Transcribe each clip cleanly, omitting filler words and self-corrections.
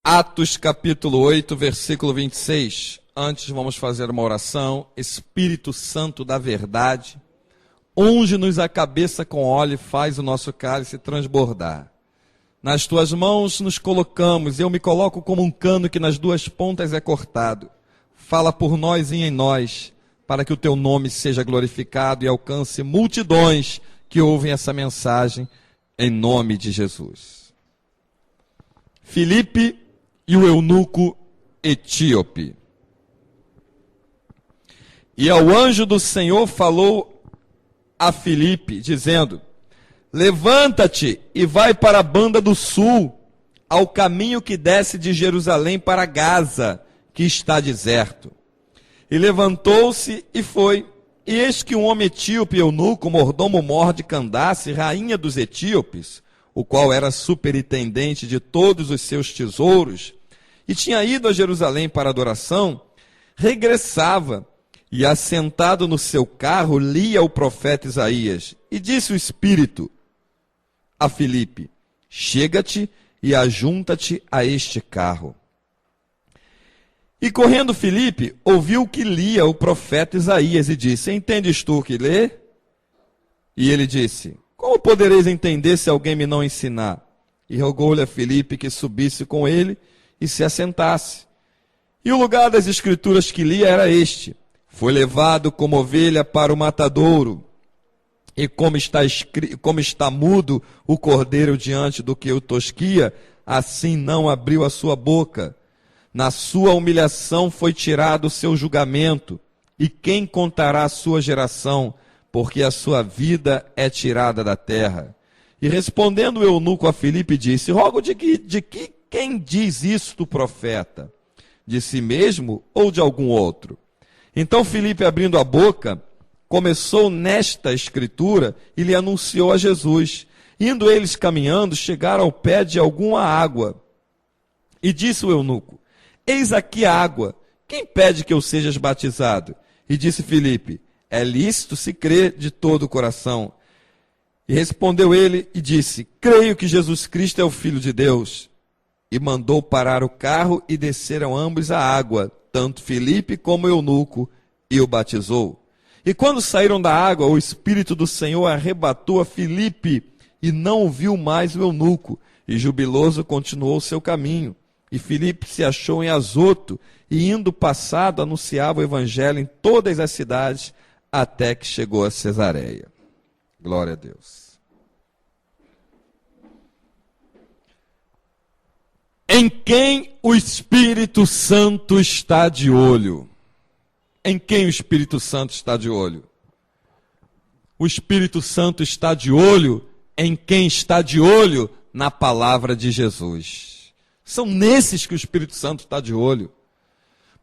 Atos capítulo 8, versículo 26. Antes vamos fazer uma oração. Espírito Santo da verdade, unge-nos a cabeça com óleo e faz o nosso cálice transbordar. Nas tuas mãos nos colocamos, eu me coloco como um cano que nas duas pontas é cortado. Fala por nós e em nós, para que o teu nome seja glorificado e alcance multidões que ouvem essa mensagem, em nome de Jesus. Filipe e o eunuco etíope. E ao anjo do Senhor falou a Filipe, dizendo: levanta-te e vai para a banda do sul, ao caminho que desce de Jerusalém para Gaza, que está deserto. E levantou-se e foi. E eis que um homem etíope, eunuco, mordomo-mor de Candace, rainha dos etíopes, o qual era superintendente de todos os seus tesouros, e tinha ido a Jerusalém para adoração, regressava, e assentado no seu carro, lia o profeta Isaías. E disse o Espírito a Filipe: chega-te e ajunta-te a este carro. E correndo Filipe, ouviu que lia o profeta Isaías e disse: entendes tu o que lê? E ele disse: como podereis entender se alguém me não ensinar? E rogou-lhe a Filipe que subisse com ele e se assentasse. E o lugar das escrituras que lia era este: foi levado como ovelha para o matadouro, e como está mudo o cordeiro diante do que o tosquia, assim não abriu a sua boca. Na sua humilhação foi tirado o seu julgamento, e quem contará a sua geração, porque a sua vida é tirada da terra? E respondendo o eunuco a Filipe, disse: rogo de que quem diz isso do profeta? De si mesmo ou de algum outro? Então Filipe, abrindo a boca, começou nesta escritura e lhe anunciou a Jesus. Indo eles caminhando, chegaram ao pé de alguma água. E disse o eunuco: eis aqui a água, quem pede que eu seja batizado? E disse Filipe: é lícito se crer de todo o coração. E respondeu ele e disse: creio que Jesus Cristo é o Filho de Deus. E mandou parar o carro e desceram ambos a água, tanto Filipe como o eunuco, e o batizou. E quando saíram da água, o Espírito do Senhor arrebatou a Filipe, e não viu mais o eunuco, e jubiloso continuou seu caminho. E Filipe se achou em Azoto, e indo passado, anunciava o evangelho em todas as cidades, até que chegou a Cesareia. Glória a Deus. Em quem o Espírito Santo está de olho? Em quem o Espírito Santo está de olho? O Espírito Santo está de olho em quem está de olho na palavra de Jesus. São nesses que o Espírito Santo está de olho.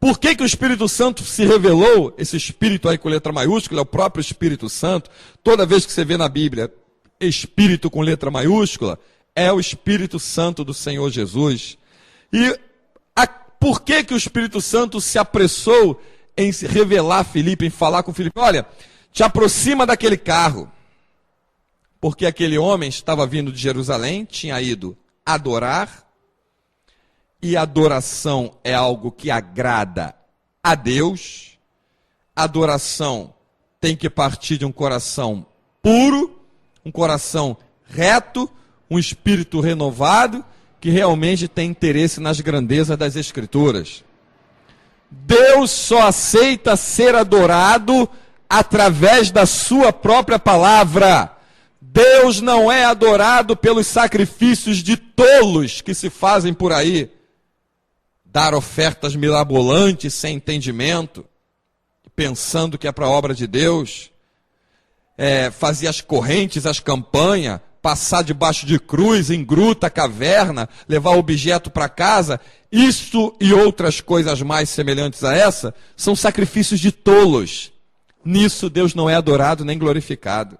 Por que o Espírito Santo se revelou? Esse Espírito aí com letra maiúscula é o próprio Espírito Santo. Toda vez que você vê na Bíblia Espírito com letra maiúscula, é o Espírito Santo do Senhor Jesus. E por que o Espírito Santo se apressou em se revelar a Filipe, em falar com Filipe? Olha, te aproxima daquele carro. Porque aquele homem estava vindo de Jerusalém, tinha ido adorar. E adoração é algo que agrada a Deus. Adoração tem que partir de um coração puro, um coração reto, um espírito renovado, que realmente tem interesse nas grandezas das Escrituras. Deus só aceita ser adorado através da sua própria palavra. Deus não é adorado pelos sacrifícios de tolos que se fazem por aí. Dar ofertas mirabolantes sem entendimento, pensando que é para a obra de Deus. Fazer as correntes, as campanhas, passar debaixo de cruz, em gruta, caverna, levar objeto para casa. Isto e outras coisas mais semelhantes a essa são sacrifícios de tolos. Nisso Deus não é adorado nem glorificado.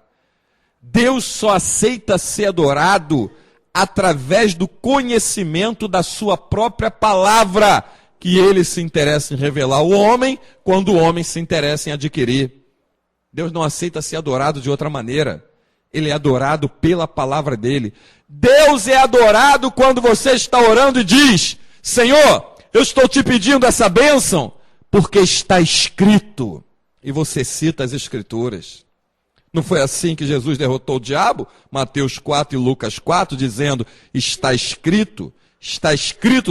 Deus só aceita ser adorado através do conhecimento da sua própria palavra, que ele se interessa em revelar ao homem, quando o homem se interessa em adquirir. Deus não aceita ser adorado de outra maneira. Ele é adorado pela palavra dele. Deus é adorado quando você está orando e diz: Senhor, eu estou te pedindo essa bênção porque está escrito. E você cita as Escrituras. Não foi assim que Jesus derrotou o diabo? Mateus 4 e Lucas 4, dizendo, está escrito,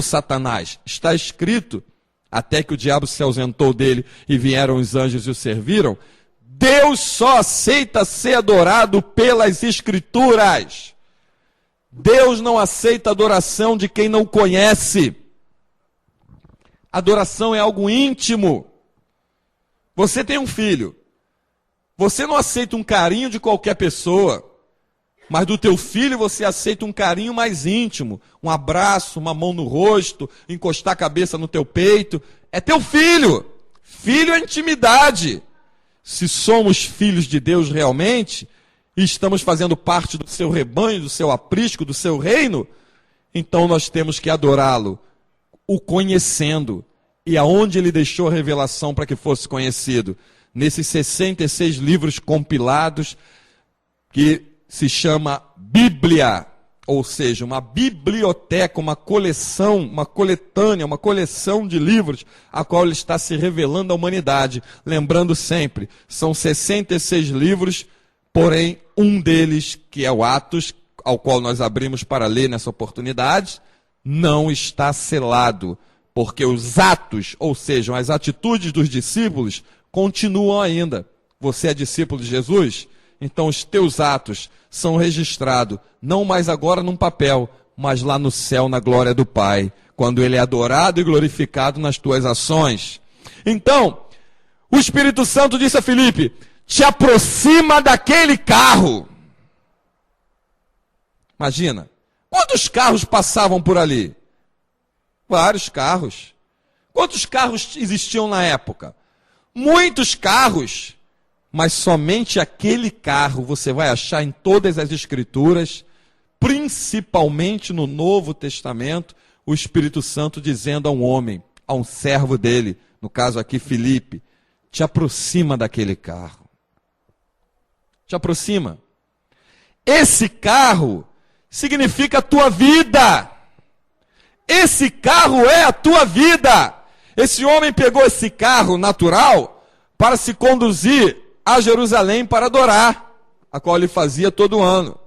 Satanás, está escrito, até que o diabo se ausentou dele e vieram os anjos e o serviram. Deus só aceita ser adorado pelas Escrituras. Deus não aceita adoração de quem não conhece. Adoração é algo íntimo. Você tem um filho. Você não aceita um carinho de qualquer pessoa, mas do teu filho você aceita um carinho mais íntimo. Um abraço, uma mão no rosto, encostar a cabeça no teu peito. É teu filho. Filho é intimidade. Se somos filhos de Deus realmente, e estamos fazendo parte do seu rebanho, do seu aprisco, do seu reino, então nós temos que adorá-lo, o conhecendo. E aonde ele deixou a revelação para que fosse conhecido? Nesses 66 livros compilados, que se chama Bíblia, ou seja, uma biblioteca, uma coleção, uma coletânea, uma coleção de livros, a qual ele está se revelando à humanidade. Lembrando sempre, são 66 livros, porém um deles, que é o Atos, ao qual nós abrimos para ler nessa oportunidade, não está selado, porque os atos, ou seja, as atitudes dos discípulos, continuam ainda. Você é discípulo de Jesus? Então os teus atos são registrados, não mais agora num papel, mas lá no céu, na glória do Pai, quando Ele é adorado e glorificado nas tuas ações. Então, o Espírito Santo disse a Filipe, te aproxima daquele carro. Imagina, quantos carros passavam por ali? Vários carros. Quantos carros existiam na época? Muitos carros, mas somente aquele carro você vai achar em todas as Escrituras, principalmente no Novo Testamento, o Espírito Santo dizendo a um homem, a um servo dele, no caso aqui Filipe, te aproxima daquele carro. Te aproxima. Esse carro significa a tua vida. Esse carro é a tua vida. Esse homem pegou esse carro natural para se conduzir a Jerusalém para adorar, a qual ele fazia todo ano.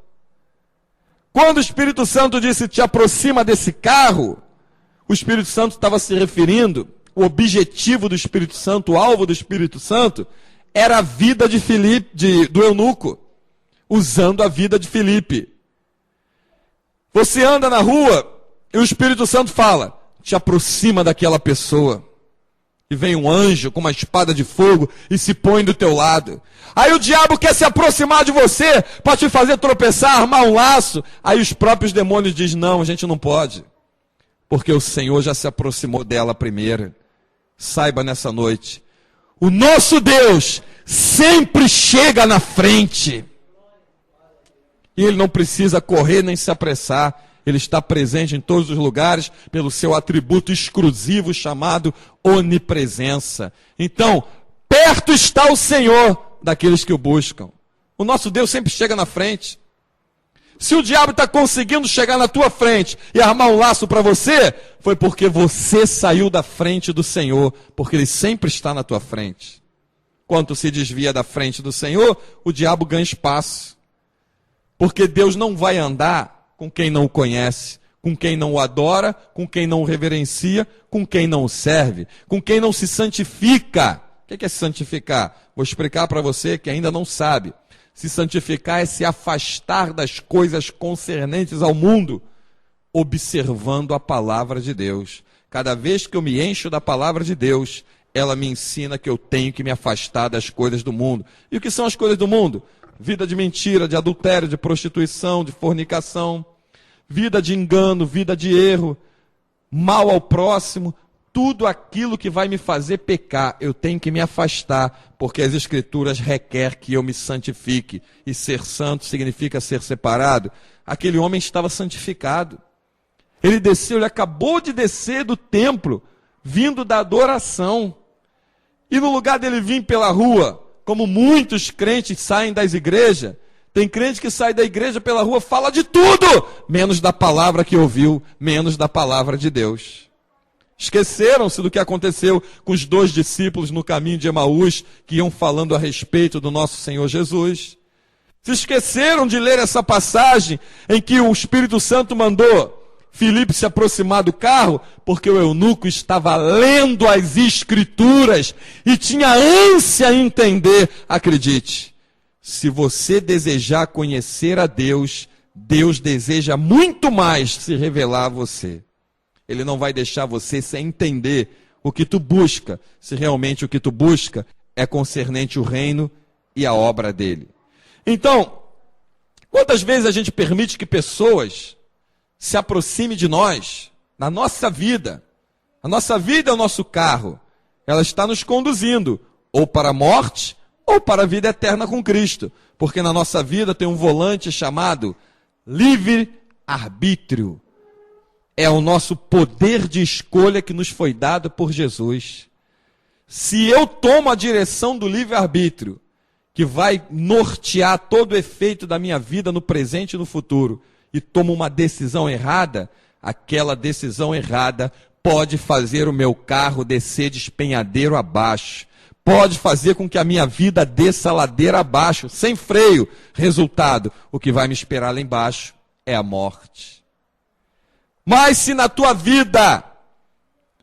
Quando o Espírito Santo disse, te aproxima desse carro, o Espírito Santo estava se referindo, o objetivo do Espírito Santo, o alvo do Espírito Santo, era a vida de Filipe, do eunuco, usando a vida de Filipe. Você anda na rua e o Espírito Santo fala, te aproxima daquela pessoa. E vem um anjo com uma espada de fogo e se põe do teu lado. Aí o diabo quer se aproximar de você para te fazer tropeçar, armar um laço. Aí os próprios demônios dizem, não, a gente não pode. Porque o Senhor já se aproximou dela primeiro. Saiba nessa noite, o nosso Deus sempre chega na frente. E Ele não precisa correr nem se apressar. Ele está presente em todos os lugares pelo seu atributo exclusivo chamado onipresença. Então, perto está o Senhor daqueles que o buscam. O nosso Deus sempre chega na frente. Se o diabo está conseguindo chegar na tua frente e armar um laço para você, foi porque você saiu da frente do Senhor, porque Ele sempre está na tua frente. Quando se desvia da frente do Senhor, o diabo ganha espaço. Porque Deus não vai andar com quem não o conhece, com quem não o adora, com quem não o reverencia, com quem não o serve, com quem não se santifica. O que é se santificar? Vou explicar para você que ainda não sabe. Se santificar é se afastar das coisas concernentes ao mundo, observando a palavra de Deus. Cada vez que eu me encho da palavra de Deus, ela me ensina que eu tenho que me afastar das coisas do mundo. E o que são as coisas do mundo? Vida de mentira, de adultério, de prostituição, de fornicação, vida de engano, vida de erro, mal ao próximo, tudo aquilo que vai me fazer pecar, eu tenho que me afastar, porque as Escrituras requerem que eu me santifique, e ser santo significa ser separado. Aquele homem estava santificado, ele desceu, ele acabou de descer do templo, vindo da adoração, e no lugar dele vir pela rua, como muitos crentes saem das igrejas, tem crente que sai da igreja pela rua, fala de tudo, menos da palavra que ouviu, menos da palavra de Deus. Esqueceram-se do que aconteceu com os 2 discípulos no caminho de Emaús, que iam falando a respeito do nosso Senhor Jesus. Se esqueceram de ler essa passagem em que o Espírito Santo mandou Filipe se aproximar do carro, porque o eunuco estava lendo as Escrituras e tinha ânsia em entender. Acredite, se você desejar conhecer a Deus, Deus deseja muito mais se revelar a você. Ele não vai deixar você sem entender o que tu busca, se realmente o que tu busca é concernente o reino e a obra dele. Então, quantas vezes a gente permite que pessoas se aproximem de nós, na nossa vida? A nossa vida é o nosso carro. Ela está nos conduzindo ou para a morte ou para a vida eterna com Cristo. Porque na nossa vida tem um volante chamado livre-arbítrio. É o nosso poder de escolha que nos foi dado por Jesus. Se eu tomo a direção do livre-arbítrio, que vai nortear todo o efeito da minha vida no presente e no futuro, e tomo uma decisão errada, aquela decisão errada pode fazer o meu carro descer de despenhadeiro abaixo, pode fazer com que a minha vida desça a ladeira abaixo, sem freio. Resultado, o que vai me esperar lá embaixo é a morte. Mas se na tua vida,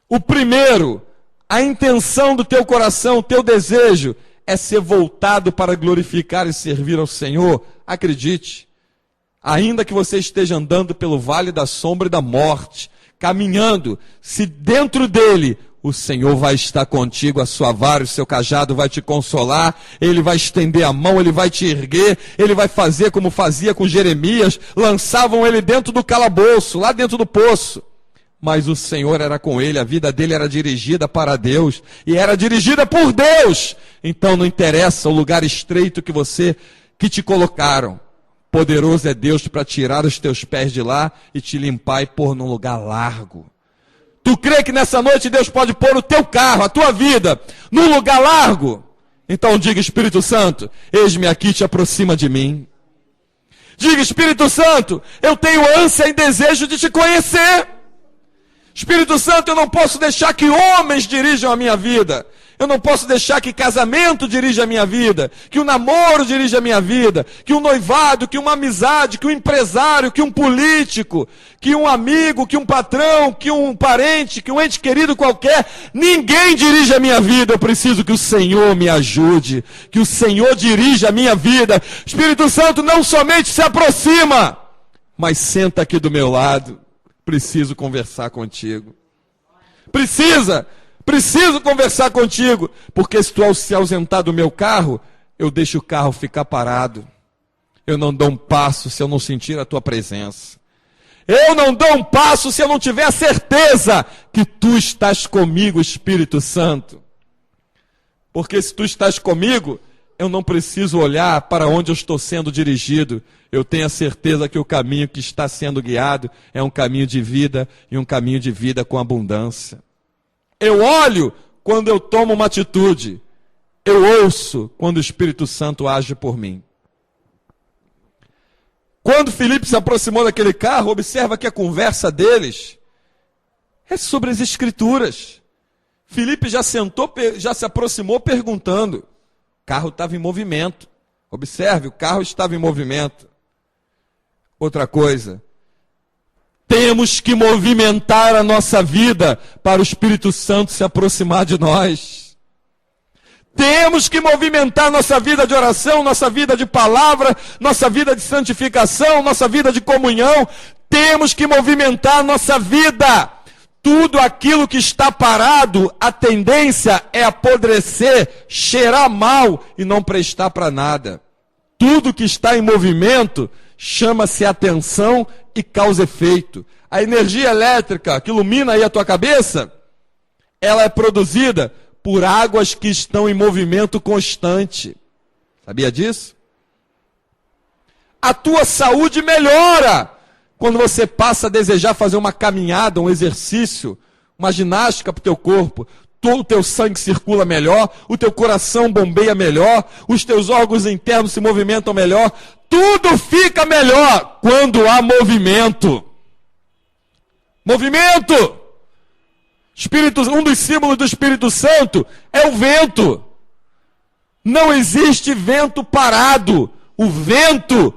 o primeiro, a intenção do teu coração, o teu desejo, é ser voltado para glorificar e servir ao Senhor, acredite, ainda que você esteja andando pelo vale da sombra e da morte, caminhando, se dentro dele o Senhor vai estar contigo, a sua vara, o seu cajado vai te consolar, ele vai estender a mão, ele vai te erguer, ele vai fazer como fazia com Jeremias, lançavam ele dentro do calabouço, lá dentro do poço. Mas o Senhor era com ele, a vida dele era dirigida para Deus, e era dirigida por Deus. Então não interessa o lugar estreito que te colocaram. Poderoso é Deus para tirar os teus pés de lá e te limpar e pôr num lugar largo. Tu crê que nessa noite Deus pode pôr o teu carro, a tua vida, num lugar largo? Então diga, Espírito Santo, eis-me aqui, te aproxima de mim. Diga, Espírito Santo, eu tenho ânsia e desejo de te conhecer. Espírito Santo, eu não posso deixar que homens dirijam a minha vida. Eu não posso deixar que casamento dirija a minha vida, que o namoro dirija a minha vida, que um noivado, que uma amizade, que um empresário, que um político, que um amigo, que um patrão, que um parente, que um ente querido qualquer, ninguém dirige a minha vida. Eu preciso que o Senhor me ajude, que o Senhor dirija a minha vida. Espírito Santo não somente se aproxima, mas senta aqui do meu lado. Preciso conversar contigo. Preciso conversar contigo, porque se tu se ausentar do meu carro, eu deixo o carro ficar parado. Eu não dou um passo se eu não sentir a tua presença. Eu não dou um passo se eu não tiver a certeza que tu estás comigo, Espírito Santo. Porque se tu estás comigo, eu não preciso olhar para onde eu estou sendo dirigido. Eu tenho a certeza que o caminho que está sendo guiado é um caminho de vida e um caminho de vida com abundância. Eu olho quando eu tomo uma atitude. Eu ouço quando o Espírito Santo age por mim. Quando Filipe se aproximou daquele carro, observa que a conversa deles é sobre as Escrituras. Filipe já se aproximou perguntando. O carro estava em movimento. Observe, o carro estava em movimento. Outra coisa. Temos que movimentar a nossa vida para o Espírito Santo se aproximar de nós. Temos que movimentar nossa vida de oração, nossa vida de palavra, nossa vida de santificação, nossa vida de comunhão. Temos que movimentar nossa vida. Tudo aquilo que está parado, a tendência é apodrecer, cheirar mal e não prestar para nada. Tudo que está em movimento chama-se atenção e causa efeito. A energia elétrica que ilumina aí a tua cabeça, ela é produzida por águas que estão em movimento constante. Sabia disso? A tua saúde melhora quando você passa a desejar fazer uma caminhada, um exercício, uma ginástica para o teu corpo. Todo o teu sangue circula melhor, o teu coração bombeia melhor, os teus órgãos internos se movimentam melhor. Tudo fica melhor quando há movimento. Movimento! Um dos símbolos do Espírito Santo é o vento. Não existe vento parado. O vento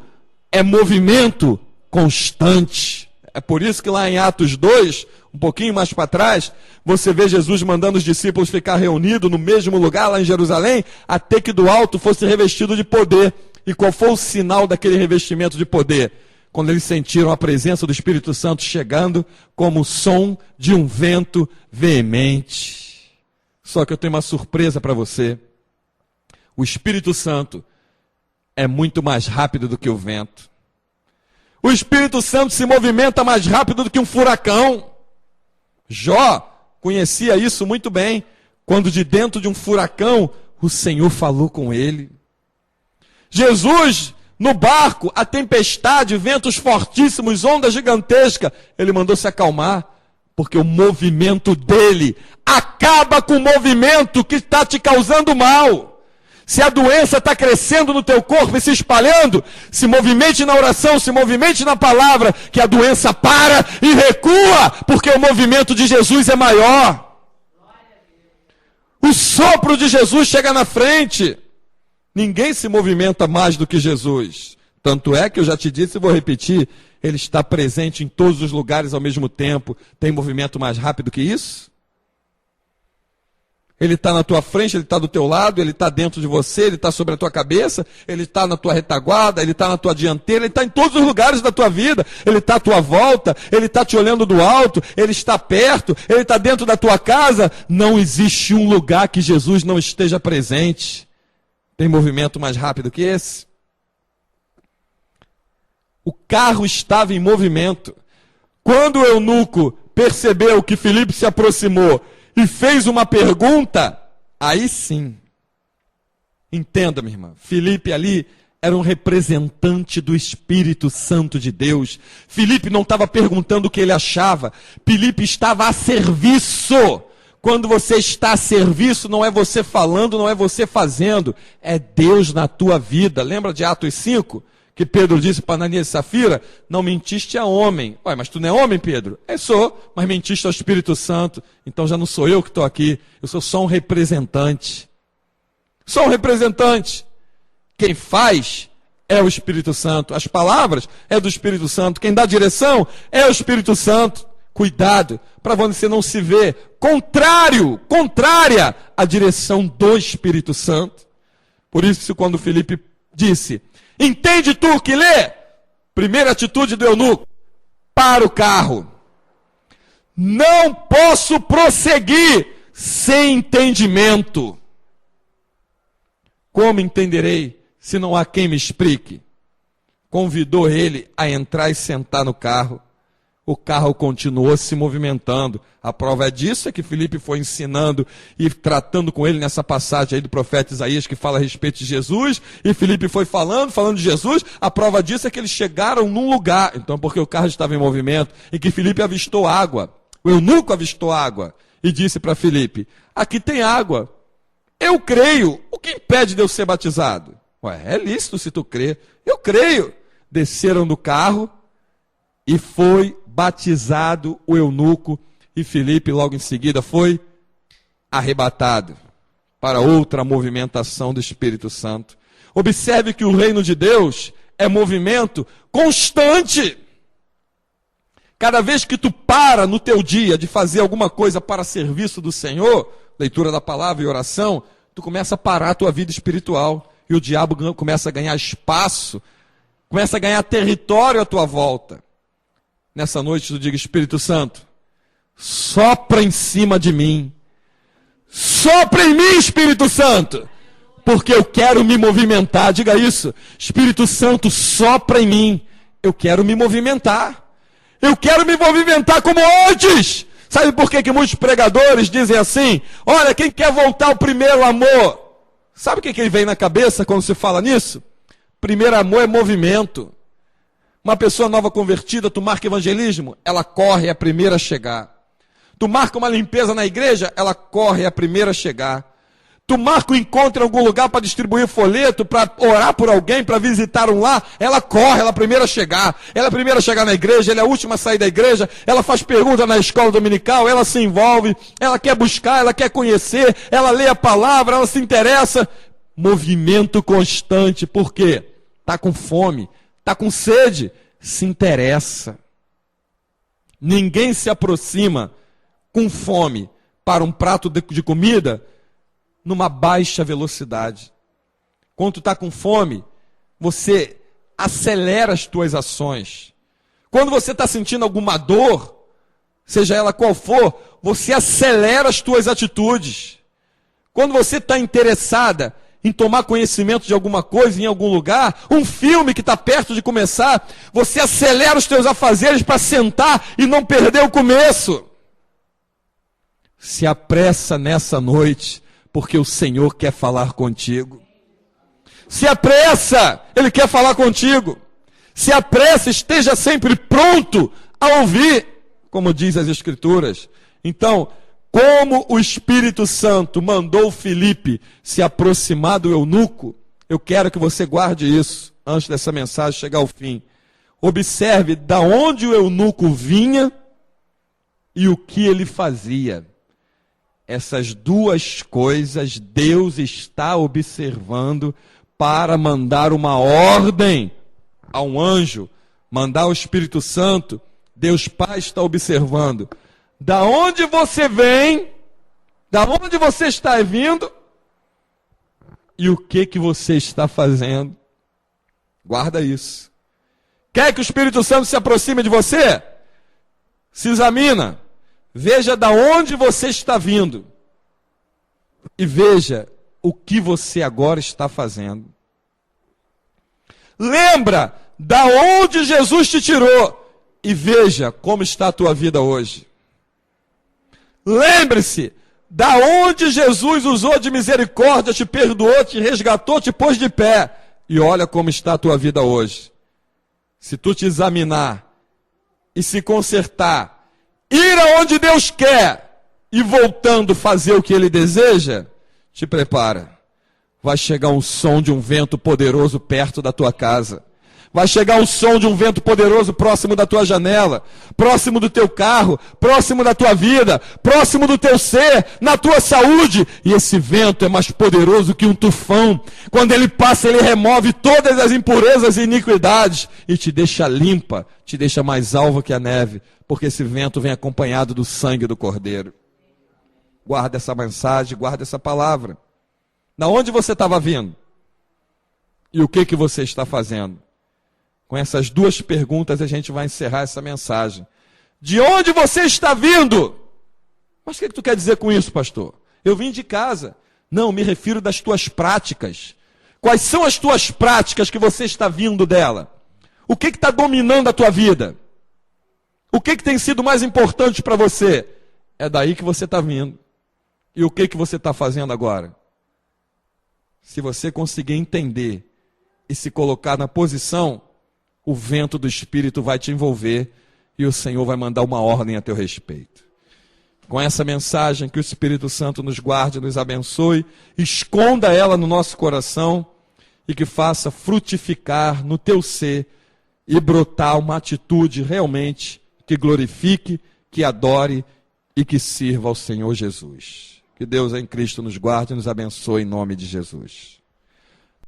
é movimento constante. É por isso que lá em Atos 2, um pouquinho mais para trás, você vê Jesus mandando os discípulos ficar reunidos no mesmo lugar, lá em Jerusalém, até que do alto fosse revestido de poder. E qual foi o sinal daquele revestimento de poder? Quando eles sentiram a presença do Espírito Santo chegando como o som de um vento veemente. Só que eu tenho uma surpresa para você. O Espírito Santo é muito mais rápido do que o vento. O Espírito Santo se movimenta mais rápido do que um furacão. Jó conhecia isso muito bem, quando de dentro de um furacão o Senhor falou com ele. Jesus, no barco, a tempestade, ventos fortíssimos, onda gigantesca, ele mandou se acalmar, porque o movimento dele acaba com o movimento que está te causando mal. Se a doença está crescendo no teu corpo e se espalhando, se movimente na oração, se movimente na palavra, que a doença para e recua, porque o movimento de Jesus é maior. O sopro de Jesus chega na frente. Ninguém se movimenta mais do que Jesus. Tanto é que eu já te disse e vou repetir, ele está presente em todos os lugares ao mesmo tempo. Tem movimento mais rápido que isso? Ele está na tua frente, ele está do teu lado, ele está dentro de você, ele está sobre a tua cabeça, ele está na tua retaguarda, ele está na tua dianteira, ele está em todos os lugares da tua vida, ele está à tua volta, ele está te olhando do alto, ele está perto, ele está dentro da tua casa. Não existe um lugar que Jesus não esteja presente. Tem movimento mais rápido que esse? O carro estava em movimento. Quando o eunuco percebeu que Filipe se aproximou e fez uma pergunta, aí sim. Entenda, minha irmã, Filipe ali era um representante do Espírito Santo de Deus. Filipe não estava perguntando o que ele achava, Filipe estava a serviço. Quando você está a serviço, não é você falando, não é você fazendo, é Deus na tua vida. Lembra de Atos 5? Que Pedro disse para Ananias e Safira, não mentiste a homem. Ué, mas tu não é homem, Pedro? Eu sou, mas mentiste ao Espírito Santo. Então já não sou eu que estou aqui, eu sou só um representante. Só um representante. Quem faz é o Espírito Santo. As palavras é do Espírito Santo. Quem dá direção é o Espírito Santo. Cuidado, para você não se ver contrária à direção do Espírito Santo. Por isso, quando Filipe disse, entende tu que lê? Primeira atitude do eunuco, para o carro. Não posso prosseguir sem entendimento. Como entenderei se não há quem me explique? Convidou ele a entrar e sentar no carro. O carro continuou se movimentando. A prova disso é que Filipe foi ensinando e tratando com ele nessa passagem aí do profeta Isaías que fala a respeito de Jesus. E Filipe foi falando de Jesus. A prova disso é que eles chegaram num lugar. Então, porque o carro estava em movimento e que Filipe avistou água. O eunuco avistou água e disse para Filipe, aqui tem água. Eu creio. O que impede de eu ser batizado? Ué, é lícito se tu crê. Eu creio. Desceram do carro e foi batizado o eunuco, e Filipe logo em seguida foi arrebatado para outra movimentação do Espírito Santo. Observe que o reino de Deus é movimento constante. Cada vez que tu para no teu dia de fazer alguma coisa para serviço do Senhor, leitura da palavra e oração, tu começa a parar a tua vida espiritual, e o diabo começa a ganhar espaço, começa a ganhar território à tua volta. Nessa noite tu diga, Espírito Santo, sopra em cima de mim. Sopra em mim, Espírito Santo, porque eu quero me movimentar. Diga isso, Espírito Santo, sopra em mim. Eu quero me movimentar. Eu quero me movimentar como antes. Sabe por que muitos pregadores dizem assim? Olha, quem quer voltar ao primeiro amor? Sabe o que vem na cabeça quando se fala nisso? Primeiro amor é movimento. Uma pessoa nova convertida, tu marca evangelismo, ela corre, é a primeira a chegar. Tu marca uma limpeza na igreja, ela corre, é a primeira a chegar. Tu marca um encontro em algum lugar para distribuir folheto, para orar por alguém, para visitar um lar, ela corre, ela é a primeira a chegar. Ela é a primeira a chegar na igreja, ela é a última a sair da igreja, ela faz pergunta na escola dominical, ela se envolve, ela quer buscar, ela quer conhecer, ela lê a palavra, ela se interessa. Movimento constante, por quê? Está com fome, está com sede, se interessa. Ninguém se aproxima com fome para um prato de comida numa baixa velocidade. Quando tu está com fome, você acelera as tuas ações. Quando você está sentindo alguma dor, seja ela qual for, você acelera as tuas atitudes. Quando você está interessada em tomar conhecimento de alguma coisa em algum lugar, um filme que está perto de começar, você acelera os teus afazeres para sentar e não perder o começo. Se apressa nessa noite, porque o Senhor quer falar contigo. Se apressa, Ele quer falar contigo. Se apressa, esteja sempre pronto a ouvir, como diz as Escrituras. Então, como o Espírito Santo mandou Filipe se aproximar do eunuco, eu quero que você guarde isso, antes dessa mensagem chegar ao fim. Observe da onde o eunuco vinha e o que ele fazia. Essas duas coisas Deus está observando para mandar uma ordem a um anjo, mandar o Espírito Santo. Deus Pai está observando. Da onde você vem, da onde você está vindo e o que você está fazendo. Guarda isso. Quer que o Espírito Santo se aproxime de você? Se examina. Veja da onde você está vindo. E veja o que você agora está fazendo. Lembra da onde Jesus te tirou. E veja como está a tua vida hoje. Lembre-se da onde Jesus usou de misericórdia, te perdoou, te resgatou, te pôs de pé. E olha como está a tua vida hoje. Se tu te examinar e se consertar, ir aonde Deus quer e voltando fazer o que Ele deseja, te prepara. Vai chegar um som de um vento poderoso perto da tua casa. Vai chegar um som de um vento poderoso próximo da tua janela, próximo do teu carro, próximo da tua vida, próximo do teu ser, na tua saúde. E esse vento é mais poderoso que um tufão. Quando ele passa, ele remove todas as impurezas e iniquidades e te deixa limpa, te deixa mais alva que a neve, porque esse vento vem acompanhado do sangue do Cordeiro. Guarda essa mensagem, guarda essa palavra. Da onde você estava vindo? E o que você está fazendo? Com essas duas perguntas a gente vai encerrar essa mensagem. De onde você está vindo? Mas o que tu quer dizer com isso, pastor? Eu vim de casa. Não, me refiro das tuas práticas. Quais são as tuas práticas que você está vindo dela? O que está dominando a tua vida? O que tem sido mais importante para você? É daí que você está vindo. E o que você está fazendo agora? Se você conseguir entender e se colocar na posição, o vento do Espírito vai te envolver e o Senhor vai mandar uma ordem a teu respeito. Com essa mensagem, que o Espírito Santo nos guarde, nos abençoe, esconda ela no nosso coração e que faça frutificar no teu ser e brotar uma atitude realmente que glorifique, que adore e que sirva ao Senhor Jesus. Que Deus em Cristo nos guarde e nos abençoe em nome de Jesus.